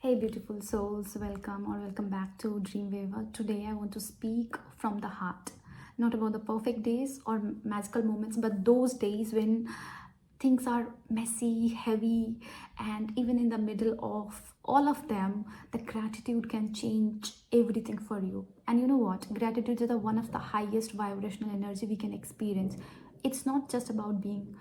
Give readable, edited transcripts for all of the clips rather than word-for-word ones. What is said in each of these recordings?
Hey, beautiful souls, welcome or welcome back to Dreamweaver. Today, I want to speak from the heart, not about the perfect days or magical moments, but those days when things are messy, heavy, and even in the middle of all of them, the gratitude can change everything for you. And you know what? Gratitude is the one of the highest vibrational energy we can experience. It's not just about being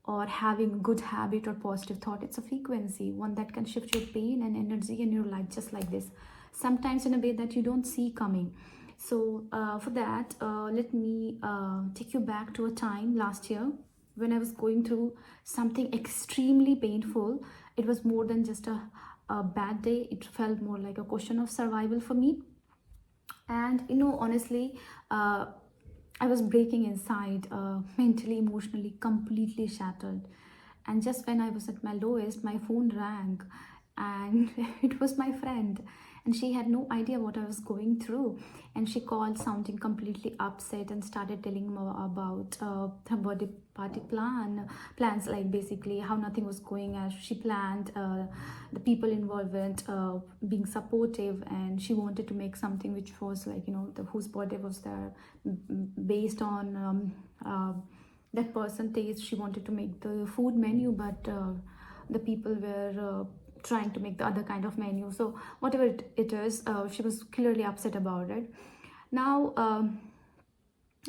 or having a good habit or positive thought. It's a frequency, one that can shift your pain and energy in your life just like this, sometimes in a way that you don't see coming. So for that, let me take you back to a time last year when I was going through something extremely painful. It was more than just a bad day. It felt more like a question of survival for me. And honestly, I was breaking inside, mentally, emotionally, completely shattered. And just when I was at my lowest, my phone rang, and it was my friend. And she had no idea what I was going through. And she called sounding completely upset and started telling me about her birthday party plans, like basically how nothing was going as she planned, the people involved being supportive, and she wanted to make something which was like, whose birthday was there, based on that person taste. She wanted to make the food menu, but the people were trying to make the other kind of menu. So whatever it is, she was clearly upset about it. Now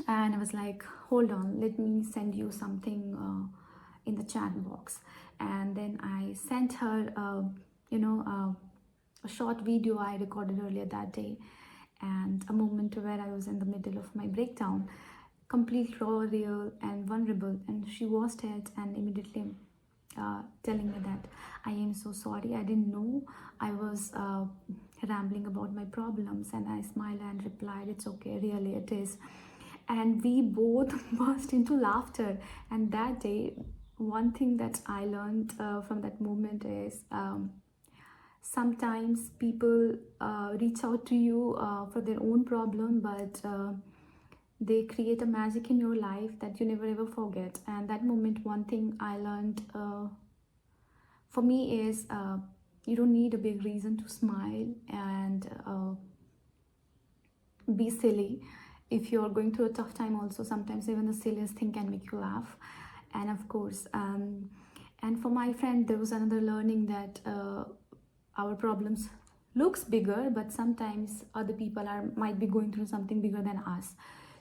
and I was like, hold on, let me send you something in the chat box. And then I sent her a short video I recorded earlier that day, and a moment where I was in the middle of my breakdown, complete raw, real, and vulnerable. And she watched it and immediately telling me that I am so sorry. I didn't know I was rambling about my problems. And I smiled and replied, it's okay, really, it is. And we both burst into laughter. And that day, one thing that I learned from that moment is sometimes people reach out to you for their own problem, but they create a magic in your life that you never ever forget. And that moment, one thing I learned for me is you don't need a big reason to smile and be silly. If you're going through a tough time also, sometimes even the silliest thing can make you laugh. And of course, and for my friend, there was another learning that our problems looks bigger, but sometimes other people might be going through something bigger than us.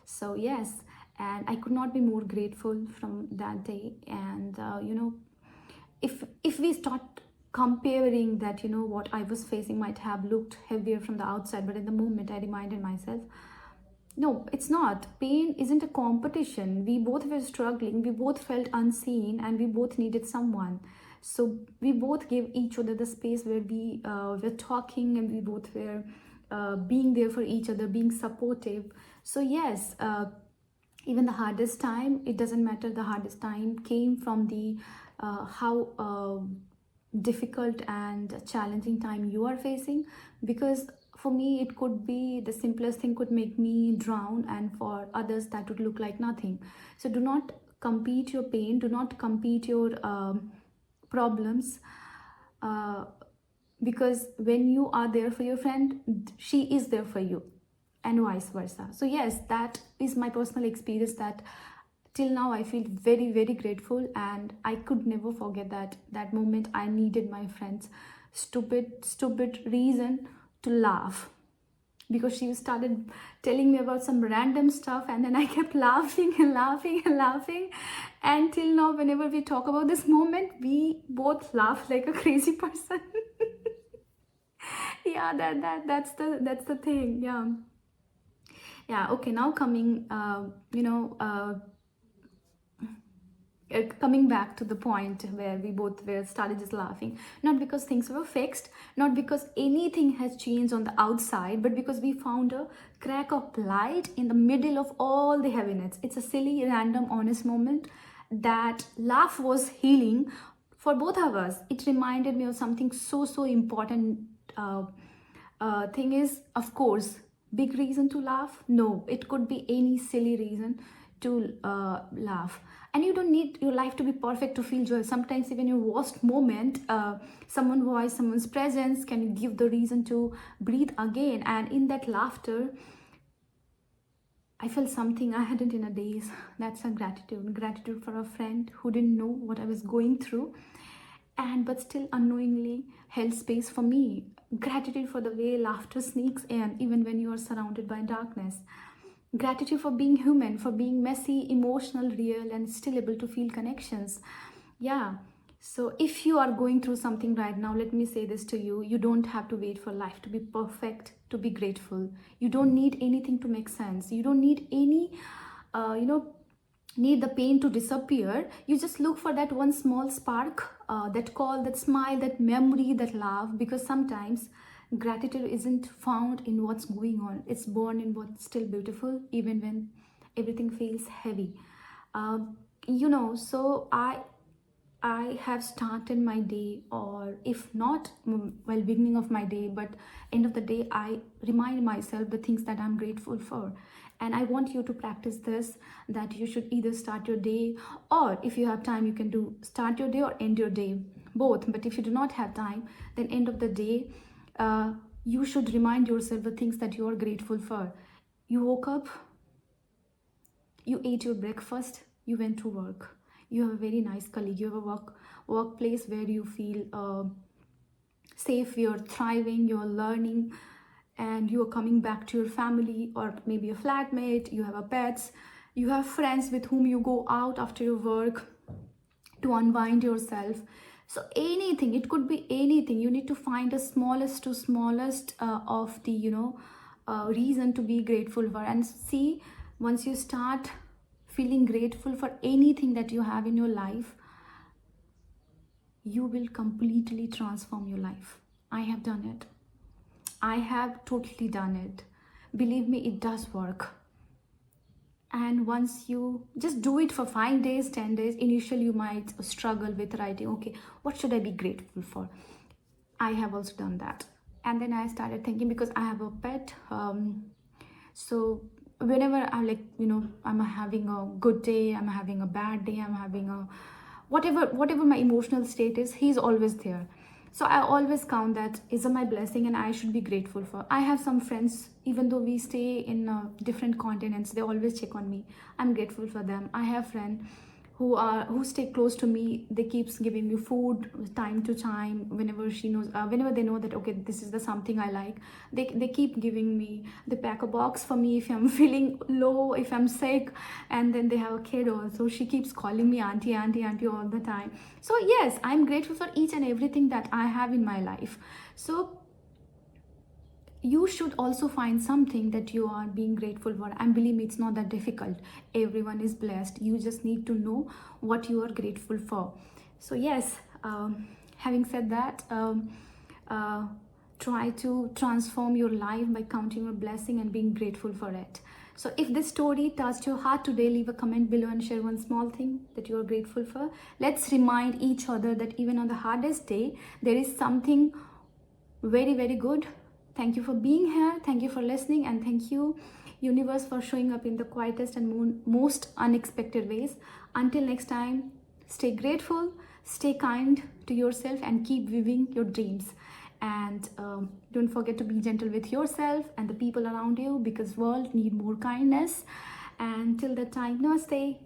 So yes, and I could not be more grateful from that day. And if we start comparing that, what I was facing might have looked heavier from the outside, but in the moment I reminded myself, no, it's not. Pain isn't a competition. We both were struggling, we both felt unseen, and we both needed someone. So we both gave each other the space where we were talking, and we both were being there for each other, being supportive. So yes, even the hardest time, it doesn't matter, the hardest time came from the how difficult and challenging time you are facing. Because for me, it could be the simplest thing could make me drown, and for others that would look like nothing. So do not compete your pain, do not compete your problems, uh, because when you are there for your friend, she is there for you, and vice versa. So yes, that is my personal experience, that till now I feel very very grateful. And I could never forget that moment I needed my friend's stupid reason to laugh, because she started telling me about some random stuff, and then I kept laughing and laughing and laughing. And till now, whenever we talk about this moment, we both laugh like a crazy person. Yeah, that's the thing. Yeah. Yeah, okay, now coming coming back to the point where we both were started just laughing, not because things were fixed, not because anything has changed on the outside, but because we found a crack of light in the middle of all the heaviness. It's a silly, random, honest moment. That laugh was healing for both of us. It reminded me of something so important. Thing is, of course, big reason to laugh, no, it could be any silly reason. to laugh. And you don't need your life to be perfect to feel joy. Sometimes even your worst moment, someone's voice, someone's presence can give the reason to breathe again. And in that laughter, I felt something I hadn't in a days. That's a gratitude. Gratitude for a friend who didn't know what I was going through, and but still unknowingly held space for me. Gratitude for the way laughter sneaks in even when you are surrounded by darkness. Gratitude for being human, for being messy, emotional, real, and still able to feel connections. Yeah. So if you are going through something right now, let me say this to you. You don't have to wait for life to be perfect to be grateful. You don't need anything to make sense. You don't need any, need the pain to disappear. You just look for that one small spark, that call, that smile, that memory, that laugh. Because sometimes gratitude isn't found in what's going on, it's born in what's still beautiful, even when everything feels heavy. So I have started my day, or if not, well, beginning of my day, but end of the day, I remind myself the things that I'm grateful for. And I want you to practice this, that you should either start your day, or if you have time, you can do start your day or end your day, both. But if you do not have time, then end of the day, you should remind yourself the things that you are grateful for. You woke up, you ate your breakfast, you went to work, you have a very nice colleague, you have a workplace where you feel safe, you're thriving, you're learning, and you're coming back to your family, or maybe a flatmate, you have a pets, you have friends with whom you go out after your work to unwind yourself. So anything, it could be anything. You need to find the smallest to smallest of the reason to be grateful for. And see, once you start feeling grateful for anything that you have in your life, you will completely transform your life. I have done it. I have totally done it. Believe me, it does work. And once you just do it for 5 days, 10 days, initially you might struggle with writing, okay, what should I be grateful for? I have also done that. And then I started thinking, because I have a pet, so whenever I'm having a good day, I'm having a bad day, I'm having a whatever my emotional state is, he's always there. So I always count that is my blessing and I should be grateful for. I have some friends, even though we stay in different continents, they always check on me. I'm grateful for them. I have friends who stay close to me. They keeps giving me food time to time whenever whenever they know that, okay, this is the something I like. They keep giving me. They pack a box for me if I'm feeling low, if I'm sick. And then they have a kid also. She keeps calling me auntie, auntie, auntie all the time. So yes, I'm grateful for each and everything that I have in my life. So you should also find something that you are being grateful for, and believe me, it's not that difficult. Everyone is blessed. You just need to know what you are grateful for. So yes, having said that, try to transform your life by counting your blessing and being grateful for it. So if this story touched your heart today, leave a comment below and share one small thing that you are grateful for. Let's remind each other that even on the hardest day, there is something very, very good. Thank you for being here. Thank you for listening. And thank you, universe, for showing up in the quietest and most unexpected ways. Until next time, stay grateful, stay kind to yourself, and keep living your dreams. And don't forget to be gentle with yourself and the people around you, because world need more kindness. And till that time, namaste.